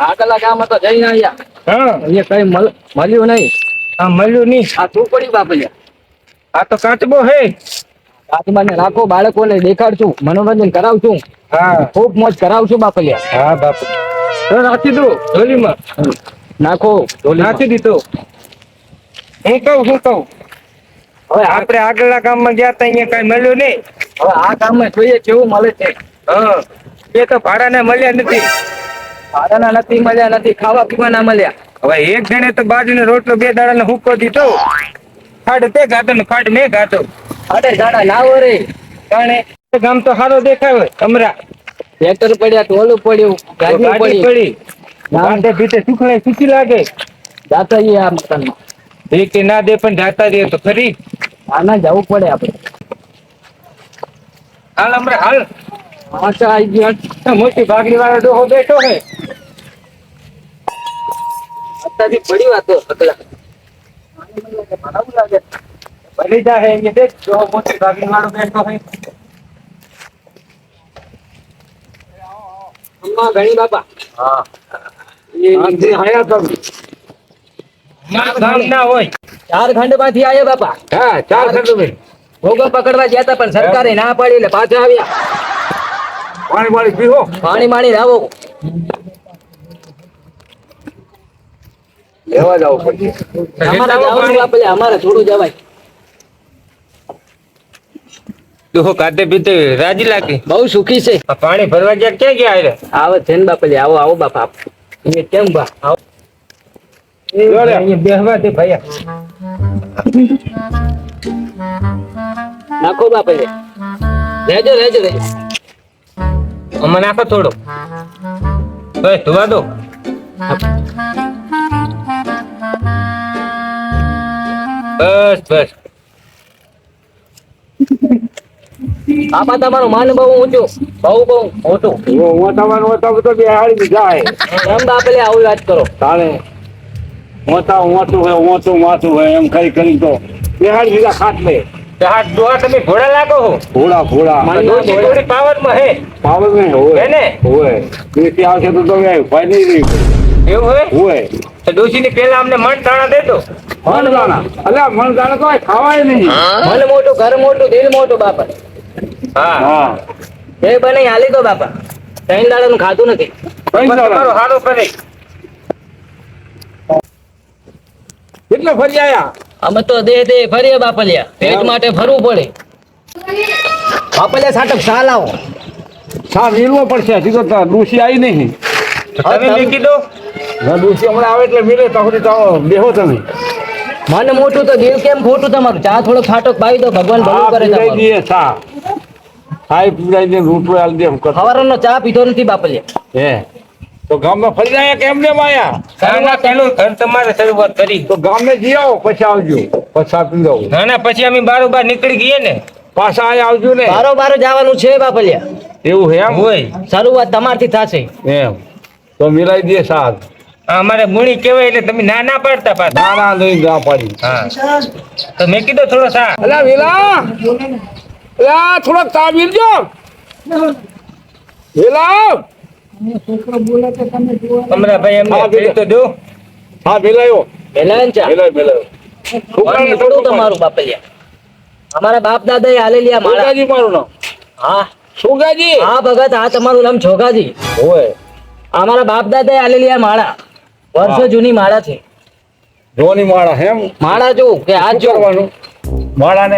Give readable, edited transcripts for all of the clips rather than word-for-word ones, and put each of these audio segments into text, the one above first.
આગલા ગામમાં તો જઈને આવ્યા. હા અહીંયા કઈ મળ્યું નહીં. આ મળ્યું નહીં. આ શું પડ્યું બાપલિયા? આ તો કાચબો હે. કાચબાને રાખો, બાળકોને દેખાડશું, મનોરંજન કરાવશું, હા ખૂબ મોજ કરાવશું બાપલિયા. હા બાપુ તો નાખી દો ઢોલીમાં. નાખો નાખી દીધો. હું કહું હવે આપણે આગળના ગામમાં ગયા તા અહીંયા કઈ મળ્યું નહીં. હવે આ ગામમાં જોઈએ કેવું મળે છે. હા એ તો ભાડાને મળ્યા નથી. ભાડાના નથી મળ્યા, નથી ખાવા પીવાના મળ્યા. હવે એક જણે તો બાજુનો રોટલો 2 દાડાનો હુક્કો દીધો. ખાડ તે ગાતો ને ખાડ મેં ગાતો. અરે દાડા લાવો રે. જાણે ગામ તો સારો દેખાય અમરા. ટ્રેક્ટર પડ્યા, ટોલું પડ્યું, ગાડી ગાડી પડી. પડી ગાંઠે ભીતે સુખડાય સુખી લાગે. જાતા જઈએ આ મકાનમાં. એક કે ના દે પણ જાતા રહે તો ખરી. આના જવું પડે આપણે. હાલ અમરા હાલ. પાછા આવી ગયો. મોટી ભાગની વાળો ડોહો બેઠો હે. અત્યારથી પડી વાતો અકલા. ભલી જા હે એ દેખ ડોહો મોટી ભાગની વાળો બેઠો હે. અમ્મા ઘણી બાપા. હા એ હાયા તો મારું ગામ ના હોય. 4 ખંડમાંથી આયા બાપા. હા 4 ખંડ ભોગો પકડવા ગયા હતા પણ સરકારે ના પાડી એટલે પાછા આવ્યા. પાણી વાળી પીવો. પાણી લાવો. લેવા જાવ પછી અમારે જવાનું બાપલે, અમારે થોડું જવાય. ડોહો કાતે પીતે રાજી લાગે. બહુ સુખી છે. આ પાણી ભરવા ગયા ક્યાં ગયા રે? આવે છે ને બાપલે. આવો આવો બાપા. એ કેમ બા? આવો. અહીંયા બેહવા દે ભૈયા. નાખો બાપલે. રહેજો. આમાં નાખો થોડો. બસ ધોવા દો. બસ બાપા તમારું માન બહુ ઊંચું, બહુ મોટું. મોટા તો બેહાડી જાય. એમ બાપલે આવું વાત કરો. તારે મોટું માથું હોય એમ કરી તો બેહાડી દીધા ખાટલે. તમે ઘોડા લાગો હો. ઘોડા થોડી પાવરમાં હે. પાવર में હોય ને હોય. દેશી આવશે તો ભાઈ નહીં રહી. એવું હોય તો ડોશી ની પેલા અમને મણ દાણા દેતો. મણ દાણા અલ્યા મણ દાણા તો ખાવાય નહીં. મન મોટું, ઘર મોટું, દિલ મોટું બાપા. હા એ બને હાલી દો બાપા. 3 દાડાનું ખાધું નથી. તમારો હારો કરે. કેટલા ફરી આયા? અમે તો દે ફરીએ બાપલિયા. પેટ માટે ફરવું પડે. બાપલિયા સાટક સા લાવો. સા વીરવો પડશે. હજી તો ડોશી આવી નહીં. તમે લીખી દો. ડોશી હમણાં આવે એટલે મિલે તો બેહો તમે. મન મોટું તો દિલ કેમ ખોટું તમારું? ચા થોડો ખાટો પાવી દો, ભગવાન ભલું કરે તમારું. ચા ખાઈ પીવડાવી દે, રોટલો આલી દે. સવારનો ચા પીધો નથી બાપલિયા. હે તો ગામમાં ફરી જાય કેમ ને માયા? પેલું ઘર તમારે શરૂઆત કરી તો ગામે જઈ આવો પછી આવજો. પછી આપી દઉં. ના પછી અમે બારોબાર નીકળી ગઈએ ને પાછા આયા આવજો ને. બારો જવાનું છે બાપલિયા. એવું એમ હોય? શરૂઆત તમારથી થશે. એમ તો મિલાઈ દે સાથ. અમારે ગુણી કેવાય એટલે તમે ના પાડતા પાછા. ના નહીં ના પાડી. હા તો મેં કીધું થોડો સા. અલા વેલા અલા થોડોક ચા પીજો. વેલા તમારા ભાઈ એમને તો દો. હા ભેલાયો. ભેલાયો. થોડું તમારું બાપલિયા. અમારા બાપ દાદા એ હાલે લ્યા માળા. છોગાજી મારું નામ. હા છોગાજી. હા ભગત, હા તમારું નામ છોગાજી હોય. અમારા બાપ દાદા એ હાલે લ્યા માળા. વર્ષો જૂની માળા છે. જોની માળા એમ. માળા જો કે હાથ જોવાનું. માળાને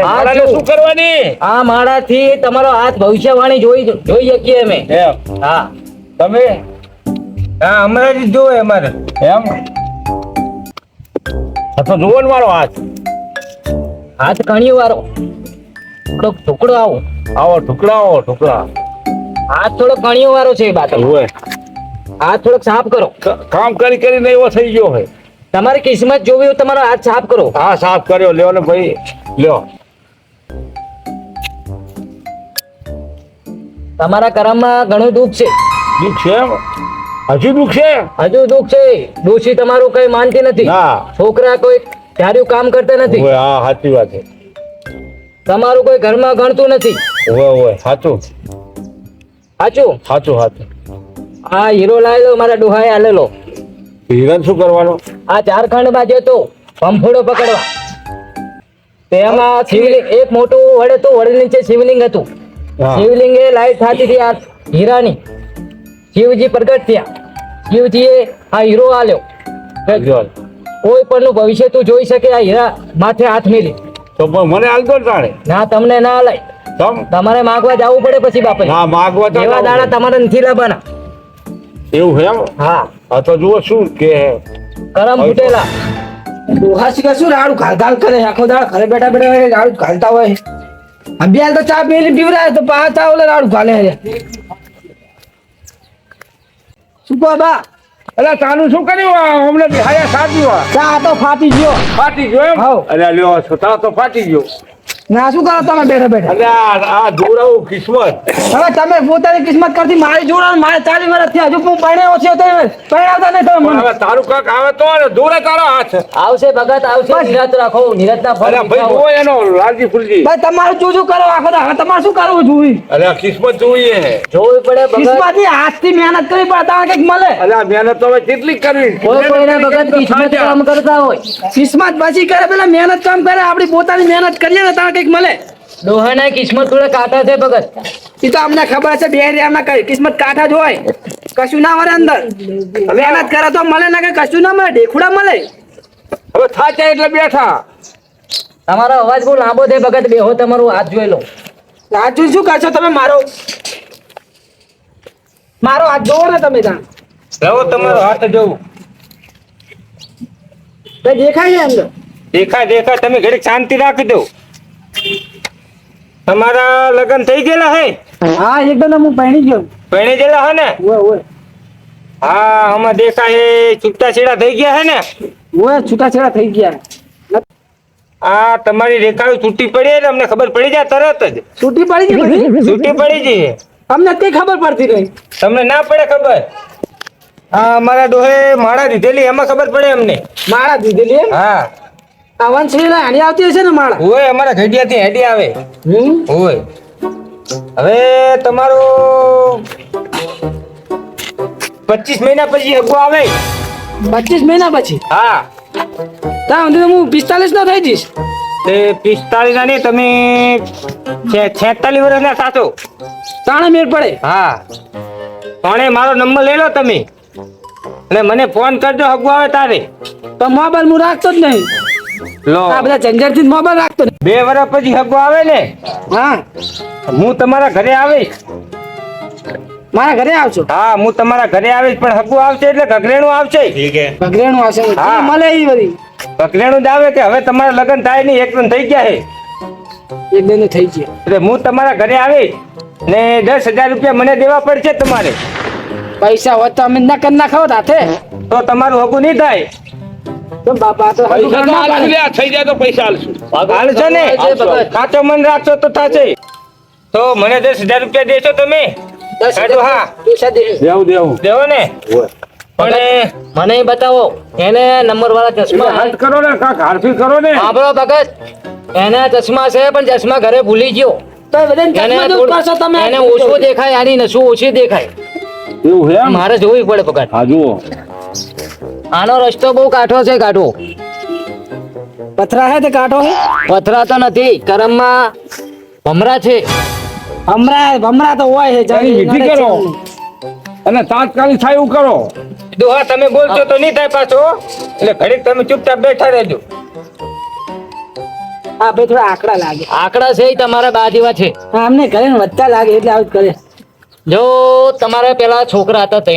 શું કરવાની? આ માળા થી તમારો હાથ ભવિષ્યવાણી જોઈ શકીએ અમે. એમ હા તમે હા હમણાં જ જોવે અમારે એમ. અથવા જોવો મારો હાથ કણિયો વાળો થોડોક ટુકડો આવો ટુકડા. હાથ થોડો કણિયો વાળો છે બાત. હોય હાથ થોડોક સાફ કરો. કામ કરીને એવો થઈ ગયો હોય. તમારી કિસ્મત જોવી હોય તમારો હાથ સાફ કરો. હા સાફ કર્યો. લ્યો ને ભાઈ લ્યો. તમારા કર્મમાં ઘણું દુઃખ છે. દુઃખ છે એમ? હજુ દુઃખ છે? ડોશી તમારું કઈ માનતી નથી. છોકરા કોઈ ધાર્યું કામ કરતા નથી. હા સાચી વાત છે. તમારું કોઈ ઘરમાં ગણતું નથી. હોય સાચું. સાચું. આ હીરો લાવેલો મારા ડોહાએ આલેલો. હિરણ શું કરવાનો? આ ઝારખંડમાં જતો ભંફોડો પકડવા. તેમાં શિવલિંગ એક મોટું વડ હતું, વડ નીચે શિવલિંગ હતું. હા. શિવલિંગે લાઈટ થતી હતી આ હીરાની. શિવજી પ્રગટ થયા. શિવજીએ આ હીરો આલ્યો. જો. કોઈ પણનું ભવિષ્ય તું જોઈ શકે આ હીરા માથે હાથ મેલી. તો પણ મને હાલતો જ તાણે. ના તમને ના લાય. તમ તમારે માગવા જવું પડે પછી બાપા. ના માગવા તો એવા દાણા તમારે નથી લાવવાના. એવું હે એમ? હા, હા તો જુઓ શું કે કરમ ફૂટેલા. ડોહા શીખે શું રાડું ઘાલ કરે આખો દાડો ઘરે બેઠા બેઠા રાડું ઘાલતા હોય. અભ્યાલ તો ચા પીલી પીવરાય તો પા ચા ઓલે રાડું ઘાલે છે. શું કહો બા? અલા તાનું શું કર્યું આ હમણે બિહાયા સાચી વાત ચા તો ફાટી ગયો. ફાટી ગયો એમ? હાઉ. અલ્યા લ્યો છતાં તો ફાટી ગયો. ના શું કરો તમે બેઠા બેઠા? અલ્યા આ જોડાવું કિસ્મત. હવે તમે પોતાની કિસ્મત કરતી મારી જોડા મારે 40 વર્ષ થયા હજુ હું પરણ્યો છે તો પરણાવતા નહીં તમે પણ મને. હવે તારું કાક આવે તો જોડે તારો હાથ. આવશે ભગત આવશે. નિરાત રાખો. નિરાતના ફળ અલ્યા ભાઈ મીઠા જુઓ એનો લાલજી ફૂલજી. ભાઈ તમારું શું કરો આખો દાડો? તમારે શું કરવું જોઈએ? અલ્યા કિસ્મત જોઈએ હે. જોવું પડે ભગત. કિસ્મતથી હાથથી મહેનત કરવી પડે તમારે કંઈક મળે. અલ્યા મહેનત તો હવે કેટલી કરવી? કોઈ કોઈના ભગત કિસ્મત કામ કરતા હોય. કિસ્મત પછી કરે પેલા મહેનત કામ કરે આપણી પોતાની મહેનત કરીએ ને તારે કંઈક મળે. ડોહાના કિસ્મત થોડા કાંટા છે ભગત. એ તો અમને ખબર છે બે રેમાં કઈ કિસ્મત કાંઠા જ હોય કશું ના મળે અંદર. મહેનત કરે તો મળે ના કે કશું ના મળે ઢેખુડા મળે. હવે થાચા એટલે બેઠા. તમારો અવાજ બહુ લાંબો છે ભગત. બેહો તમારું હાથ જોઈ લો. રાજુ શું કરશો તમે મારો હાથ જોવો ને તમે ત્યાં લાવો તમારો હાથ જોઉં. કઈ દેખાય છે અંદર? દેખાય તમે ઘડીક શાંતિ રાખી દો. તમારા લગ્ન થઈ ગયેલા હે? હા એકદમ હું પહેણી ગયો. પરણી ગયેલા હે ને? ઓય ઓય હા આમાં દેખાય હે છૂટા છેડા થઈ ગયા હે ને? ઓય છૂટાછેડા થઈ ગયા. આ તમારી રેખાઓ છૂટી પડી ને અમને ખબર પડી જાય તરત જ. છૂટી પડી ગઈ બધી? છૂટી પડી જઈએ. અમને કઈ ખબર પડતી રહી. તમને ના પડે ખબર? હા અમારા ડોહે માળા દીધેલી એમાં ખબર પડે અમને. માળા દીધેલી એમ? હા આ વંશલી હાની આવતી હશે ને માળા? હોય અમારા ઘડિયાથી હેડી આવે. હોય હવે તમારો 25 મહિના પછી હગવો આવે. 25 મહિના પછી? હા ત્યાં સુધી હું 45 નો થઈ જઈશ. તે 45 ના નહીં તમે 46 વર્ષના સાચો. તાણે મેળ પડે. હા પણ મારો નંબર લઈ લો તમે અને મને ફોન કરજો હગવો આવે તારે. તો મોબાઈલ હું રાખતો જ નહીં. લો આ બધા ઝંઝટ થી મોબાઈલ રાખતો નહીં. 2 વર્ષ પછી હગવો આવે ને હા હું તમારા ઘરે આવીશ. મારા ઘરે આવશો? હા હું તમારા ઘરે આવીશ પણ હગવો આવશે એટલે ઘઘરેણું આવશે. ભગરેણું આવશે. હા. મળે એ બધી ઘઘરેણું જ આવે કે હવે તમારા લગ્ન થાય નહીં એકદમ થઈ ગયા છે એક બેન થઈ ગયા. એટલે હું તમારા ઘરે આવીશ ને 10,000 રૂપિયા મને દેવા પડશે તમારે. પૈસા હોત તો અમે ના કરી નાખો હાથે. તો તમારું હગું નહીં થાય. તો બાપા તો હજુ ઘર ના પાડે. થઈ જાય તો પૈસા હાલશો ને? છે ભગત. કાચો મન રાખશો તો થશે. તો મને 10,000 રૂપિયા દેશો તમે? 10,000 હા. પૈસા દે. દેવો ને? પણ મને બતાવો એને નંબર વાળા ચશ્મા હે. કરો ને કાક હારફી કરો ને. સાંભળો ભગત. એના ચશ્મા છે પણ ચશ્મા ઘરે ભૂલી ગયો. તો બધાને એને ચશ્મા દૂર કરશો તમે. એને ઓછું દેખાય આની નસું ઓછી દેખાય. એવું હે એમ? મારે જોવી પડે ભગત. હા જુઓ આનો રસ્તો બહુ કાઠો છે કાઠો. પથરા હે તે કાઢો હે. પથરા તો નથી કરમમાં ભમરા છે. ભમરા તો હોય છે. એની વિધિ કરો અને તાત્કાલિક થાય એવું કરો. દોહા તમે બોલશો તો નહીં થાય પાછો એટલે ઘડીક તમે ચૂપચાપ બેઠા રહેજો. હા ભાઈ થોડા આકડા લાગે. આંકડા છે ઈ તમારા બા જેવા છે. હા અમને ઘરે ને વધતા લાગે એટલે આવું જ કરે. જો તમારા પેલા છોકરા હતા તે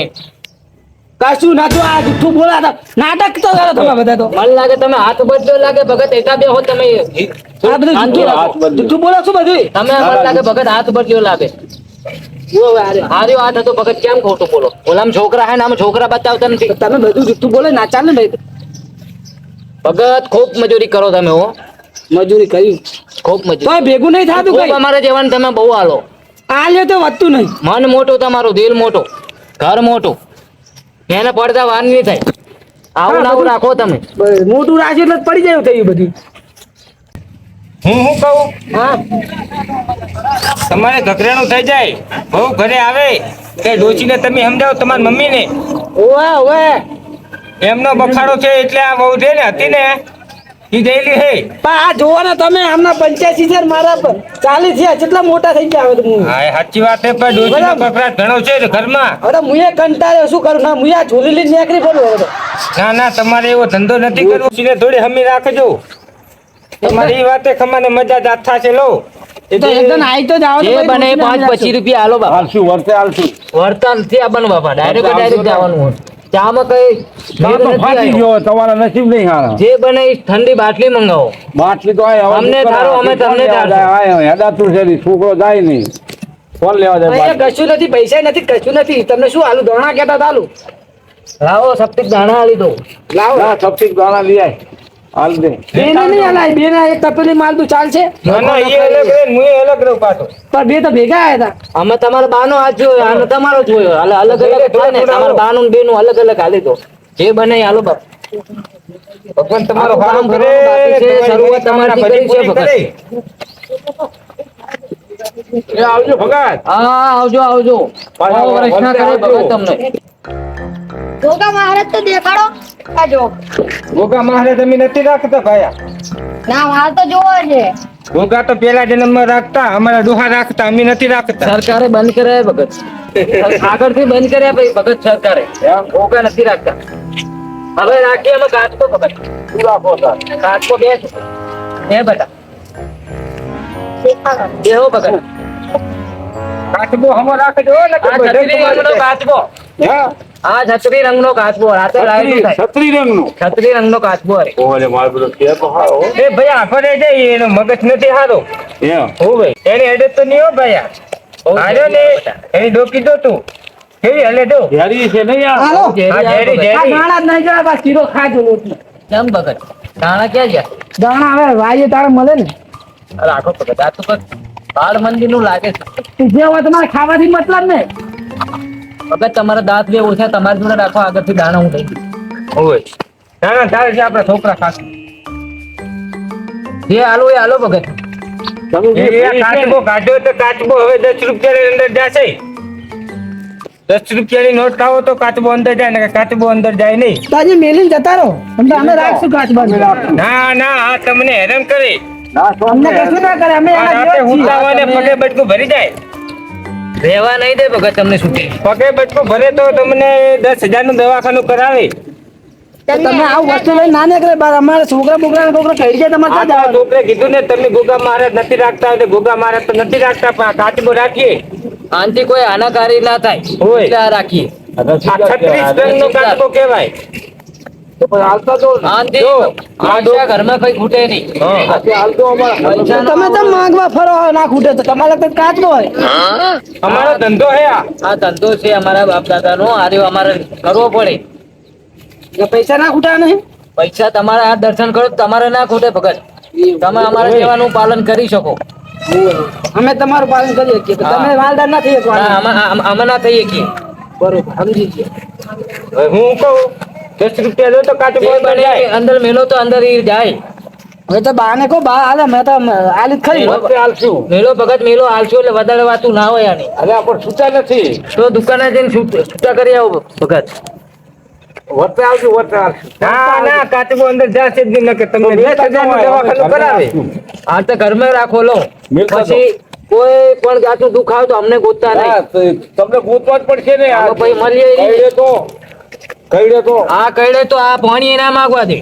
કશું નતું આ જુઠ્ઠું બોલાતા નાટક તો કરો તમે બધા તો. મને લાગે તમે હાથ બદલ્યો લાગે ભગત એકા બે હો તમે. આ બધું શાંતિ રાખો. જુઠ્ઠું બોલો છો બધું. તમે મને લાગે ભગત હાથ બદલ્યો લાગે. હાર્યો હાથ હતો ભગત કેમ ખોટું બોલો? ઓલામ છોકરા હે ને આમ છોકરા બતાવતા નથી. તમે બધું જુઠ્ઠું બોલે ના ચાલે ને ભાઈ. ભગત ખૂબ મજૂરી કરો તમે હો. મજૂરી કર્યું ખૂબ તો મજૂરી. ભેગું નહીં થતું ખૂબ કઈ. અમારે જવાનું તમે બહુ હાલો. આ લ્યો તો વધતું નહીં. મન મોટું તમારું, દિલ મોટું, ઘર મોટું. એને પડતા વાર નહીં થાય. આવું ને આવું રાખો તમે. બસ, મોટું રાખ્યું એટલે પડી જાય એવું થયું બધું. હું કહું હા તમારે ઘઘરાણું થઈ જાય બહુ ઘરે આવે કે ડોશીને તમે સમજાવો તમારી મમ્મીને ઓવે ઓવે એમનો બખાડો છે એટલે આ બહુ છે ને હતી ને ઈ ગયેલી હે પણ આ જોવો ને તમે આમના 85 છે ને મારા 40 છે કેટલા મોટા થઈ ગયા હવે તો હું હા એ સાચી વાત છે પણ ડોશીનો બકરાટ ઘણો છે ને ઘરમાં હવે મુએ કંટાળ્યો શું કરું ના મુએ આ ઝોલી લઈને નીકળી પડ્યો હવે તો. ના ના તમારે એવો ધંધો નથી કરવો ડોશીને થોડી હમી રાખજો તમારી ઈ વાતે ખમાને મજા જ આથા છે લો એ તો એકદમ આઈ તો જાવ જે બને 5-25 રૂપિયા હાલો બાપા હાલશું વર્તે હાલશું વર્તા નથી આપવાનું બાપા ડાયરેક્ટ જવાનું હોય ચામાં કઈ ભેદ નથી ફાટી આવ્યો. ગયો તમારા નસીબ નહીં હારા જે બને એ ઠંડી બાટલી મંગાવો બાટલી તો આય અમને થારો, અમે તમને થારો. હેડાતું છે નહીં, છોકરો જાય નહીં કોણ લેવા જાય અહીંયા બાટલી? કશું નથી પૈસા નથી કશું નથી તમને શું આલુ દોણા કહેતા હતા આલુ લાવો સપ્તિક દાણા આલી દો લાવો ના સબથી ગાણા લઈ આય હાલ દે બેને નહીં હલાય બેને એક તપેલી માલ તું ચાલશે ના ના એ અલગ રે હું અલગ રહું પાછો પણ બે તો ભેગા આવ્યા હતા અમે તમારા બાનો હાથ જોયો આનો તમારો જોયો હાલે અલગ અલગ થાય ને તમારા બાનું ને બેનું અલગ અલગ હાલી દો જે બને એ હાલો બાપ ભગવાન તમારો આપણું હારો કામ કરે કરવાનું બાકી છે, તમારી શરૂઆત તમારી બધી કરી છે, પૂરી કરી. એ આવજો ભગત હા આવજો આવજો પાછા બહુ વર્ષ ના કરે આવજો. ભગત તમને ગોગા મહારાજ તો દેખાડો આ જો ગોગા મહારાજ તમે નથી રાખતા ભાયા ના મારે તો જોવો છે ગોગા તો પેલા જન્મમાં રાખતા અમારા ડોહા રાખતા અમે નથી રાખતા સરકારે બંધ કર્યા ભગત આગળથી બંધ કર્યા ભાઈ ભગત સરકારે ઓકા નથી રાખતા હવે રાખીએ અમે કાચકો ભગત કાચકો બે બેટા દેખાડો બેહો ભગત કાચબો હમો રાખજો ને આ છત્રી રંગનો કાચબો હા આ છત્રી રંગનો કાચબો રાતે લાઈટ થાય છત્રી રંગનું છત્રી રંગનો કાચબો અરે ઓલે માર બધો કે તો હારો એ ભાઈ આફરે જાય એનો મગજ નથી હારો હો ભાઈ એની હેડે તો નહીં હો ભાઈ હાર્યો ને એની ડોકી દો તું કેવી હલે દો ઘેરી છે નહીં હાલો આ ઘેરી આ ઘેરી દાણા જ નહીં જવા શીરો ખાજો રોટલી કેમ ભગત દાણા ક્યાં ગયા દાણા હવે વાયે તારે મળે ને રાખો ભગત આ તો કઈક બાળ મંદિર નું લાગે છે જે હોય તમારે ખાવાથી મતલબ ને ભગત તમારા દાંત બે ઓછા તમારી જોડે રાખો આગળથી દાણા હું લઈ દઉં. ઓય ના ના તારે છે આપણા છોકરા ખાસ જે હાલો એ હાલો ભગત કાચબો કાઢ્યો તો કાચબો હવે 10 રૂપિયાની અંદર જશે 10 રૂપિયાની નોટ ખાવો તો કાચબો અંદર જાય ને કાચબો અંદર જાય નહીં તો આજે મેલીને જતા રહો તમને અમે રાખશું કાચબા ના ના આ તમને હેરાન કરે અમને કશું ના કરે અમે આ એના રાતે જેવા જ છીએ. હુંકાવાને પગે બટકું ભરી જાય રહેવા નહીં દે ભગત તમને છૂટી પગે બટકું ભરે તો તમને 10,000 નું દવાખાનું કરાવે તો તમે આવું વસ્તુ લઈને ના નીકળે બાર અમારે છોકરા બોકરા છોકરા કહી જાય તમારે આ ક્યાં તો જવાનું? છોકરે કીધું ને તમે ગોગા મહારાજ નથી રાખતા એટલે ગોગા મહારાજ તો નથી રાખતા પણ આ કાચબો રાખીએ આનથી કોઈ આનાકારી ના થાય હોય. એટલે આ રાખીએ આ 36 રંગનો કાચબો કહેવાય તો પણ હાલતા તો આનથી જો, માણસના ઘરમાં કઈ ખૂટે નહીં હાલતો અમારા તમે તો માંગવા ફરો ના ખૂટે તો તમારે તો કાચબો હોય અમારો ધંધો હે આ આ ધંધો છે અમારા બાપ દાદા નો આ રહ્યો અમારે કરવો પડે એટલે પૈસા ના ખૂટા નહીં પૈસા તમારા આ દર્શન કરો તો તમારે ના ખૂટે ભગત તમે અમારા જેવાનું પાલન કરી શકો અમે તમારું પાલન કરીએ છીએ તો તમે માલદાર ના થઈ ના, શકવાના. અમે ના થઈએ કે બરોબર સમજી છીએ હવે હું કહું 10 રૂપિયા લો તો કાચબો જે અંદર બને જાય અંદર મેલો તો અંદર ઈ જાય હવે તો બાને કહો બા હાલે મેં તો આલી જ ખરી વચ્ચે હાલશું મેલો ભગત મેલો હાલશો એટલે વધારે વાતું ના હોય આની અરે આપણે છૂટા નથી તો દુકાને જઈને છૂટા કરી આવો ભગત વચ્ચે આવજો વચ્ચે હાલશું ના ના કાચબો અંદર જશે જ નહીં નકર તમને 10,000 નું દવાખાનું કરાવે આ તો ઘરમાં રાખો લો મિલકતો. પછી કોઈ પણ જાતનું દુઃખ આવે તો અમને ગોતતા હા, નહીં તો તમને ગોતવા જ પડશે ને આમાં પછી મળીએ ઈ. કઈડે તો આ કઈડે તો આ પાણી ના માંગવા દે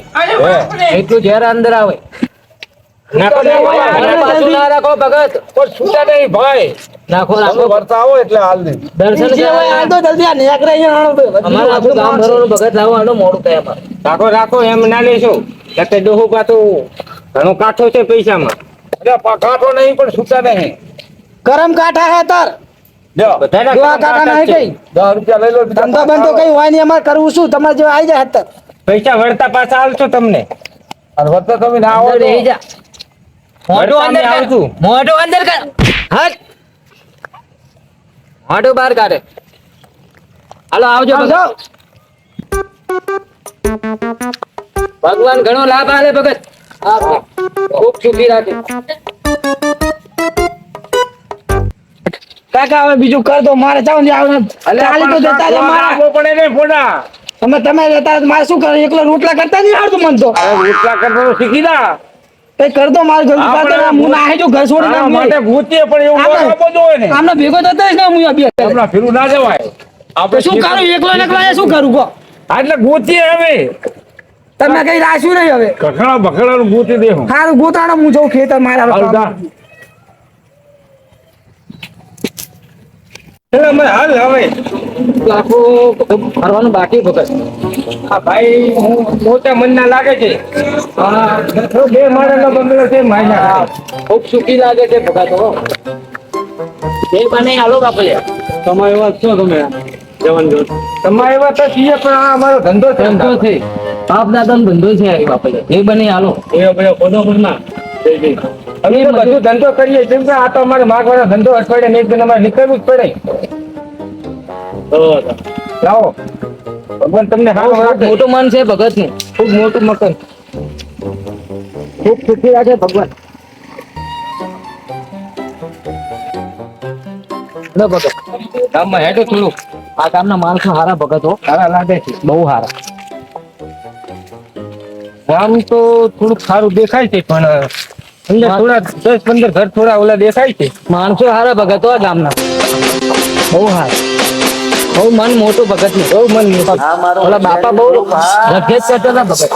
એટલું ઝેર અંદર આવે નાખો નાખો અને પાછું ના રાખો ભગત પણ છૂટા નહીં ભાઈ નાખો તમે નાખો વરતા આવો એટલે હાલ દે દર્શન જે હોય હાલ તો જલ્દી આ નેકરે અહીંયા આવો તો. અમારે આખું ગામ ભરવાનું ભગત લાવો આનો મોડું થાય અમારે રાખો રાખો એમ ના લેશો એટલે ડોહું પાછું ઘણો કાઠો છે પૈસામાં એટલે કાઠો નહીં પણ છૂટા નહીં કરમ કાંઠા હે તાર બધાના દોવા કાકા નહીં કઈ 10 રૂપિયા લઈ લો ધંધો બંધો કઈ હોય નહીં અમારે કરવું શું તમારે જેવા આવી જાય અત્યારે પૈસા વળતા પાછા આવશો તમને અને વળતા તમે ના આવો અંદર બેહી જા મોઢું અંદર વળતા કર આવશું. મોઢું અંદર કર હટ મોઢું બહાર કાઢે હાલો આવજો ભગત ભગવાન ઘણો લાભ આલે ભગત હા ખૂબ સુખી રાખે. કાકા હવે બીજું કર દો મારે ચાવ ને આવે ચાલી તો જતા રે મારા આપવો પડે ને ફોડા. તમે જતા રહો, મારે શું કરે એકલો રોટલા કરતા નહીં આવડતું મને તો અરે રોટલા કરતા તો શીખી જા. કઈ કર દો મારે ઘર આપણે હું ના જો ઘર છોડીને આના માટે આમને ભૂતિએ પણ એવું આપણે- આપવો જોઈએ ને. આમને ભેગો થતો જ ને હું અભ્યાસ હમણાં ફીરું ના જવાય. આપણે શું કરું એકલો એ શું કરું કહો હા, એટલે ગોતીએ હવે તમે કઈ રાખ્યું નહીં હવે કખડા બખડાનું ગોતી દે હું. સારું ગોતાણો હું જઉં ખેતર મારા હાલ જા. એટલે અમે હાલ હવે આખું ફરવાનું બાકી ભગત. આ ભાઈ હું મોટા મનના લાગે છે. હા, બે માળાનો બંગલો છે માયના. ખૂબ સુખી લાગે છે ભગત હો. એ બને હાલો બાપુ તમારે એવા છો તમે જવાન જો તમારે એવા તો છીએ પણ આ અમારો ધંધો છે. ધંધો છે બાપ દાદાનો ધંધો છે આ બાપુ એ બને હાલો. એ ભાઈ કોનો કોના અમે તો બધું ધંધો કરીએ કેમ કે આ તો અમારે માગવાનો ધંધો અઠવાડિયે એક દિન અમારે નીકળવું જ પડે. લાવો ભગવાન તમને સારું ખૂબ રાખે. મોટું મન છે ભગત નું. ખૂબ મોટું મકાન. ખૂબ સુખી રાખે ભગવાન. લો ભગત ગામમાં હેડો થોડું આ ગામના માણસો હારા ભગત હો. સારા લાગે છે. બહુ હારા. ગામ તો થોડુંક સારું દેખાય છે પણ અંદર થોડા 10-15 ઘર થોડા ઓલા દેખાય છે. માણસો હારા ભગત હો આ ગામના. બહુ હારા. બહુ મન મોટું ભગત નું. બહુ મન મોટું. ઓલા બાપા બહુ રખેજ કરતા હતા ભગત.